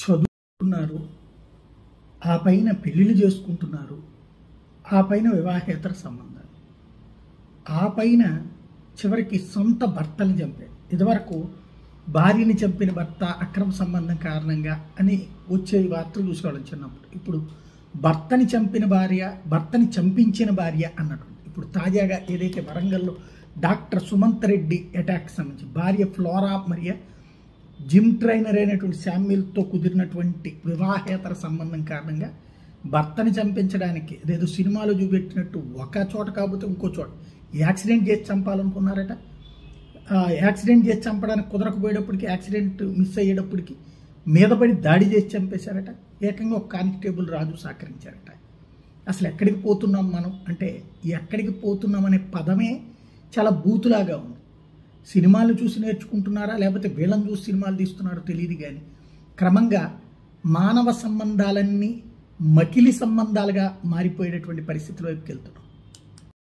చదువుతున్నారు, ఆ పైన పెళ్ళిళ్ళు చేసుకుంటున్నారు, ఆ పైన వివాహేతర సంబంధాలు, ఆ పైన చివరికి సొంత భర్తని చంపారు. ఇదివరకు భార్యని చంపిన భర్త అక్రమ సంబంధం కారణంగా అని వచ్చే వార్తలు చూసుకోవడం చిన్నప్పుడు. ఇప్పుడు భర్తని చంపిన భార్య, భర్తని చంపించిన భార్య అన్నట్టు. ఇప్పుడు తాజాగా ఏదైతే వరంగల్లో డాక్టర్ సుమంత్ రెడ్డి అటాక్ సంబంధించి భార్య ఫ్లోరా మరియా జిమ్ ట్రైనర్ అయినటువంటి శామ్యుల్తో కుదిరినటువంటి వివాహేతర సంబంధం కారణంగా భర్తని చంపించడానికి ఏదో సినిమాలో చూపెట్టినట్టు ఒక చోట కాకపోతే ఇంకో చోట యాక్సిడెంట్ చేసి చంపాలనుకున్నారట. యాక్సిడెంట్ చేసి చంపడానికి కుదరకపోయేటప్పటికి, యాక్సిడెంట్ మిస్ అయ్యేటప్పటికి మీద పడి దాడి చేసి చంపేశారట. ఏకంగా ఒక కానిస్టేబుల్ రాజు సహకరించారట. అసలు ఎక్కడికి పోతున్నాం మనం అంటే, ఎక్కడికి పోతున్నాం అనే పదమే చాలా బూతులాగా ఉంది. సినిమాలు చూసి నేర్చుకుంటున్నారా లేకపోతే వీళ్ళని చూసి సినిమాలు తీస్తున్నారో తెలియదు, కానీ క్రమంగా మానవ సంబంధాలన్నీ మకిలి సంబంధాలుగా మారిపోయేటటువంటి పరిస్థితుల వైపుకి వెళ్తున్నాం.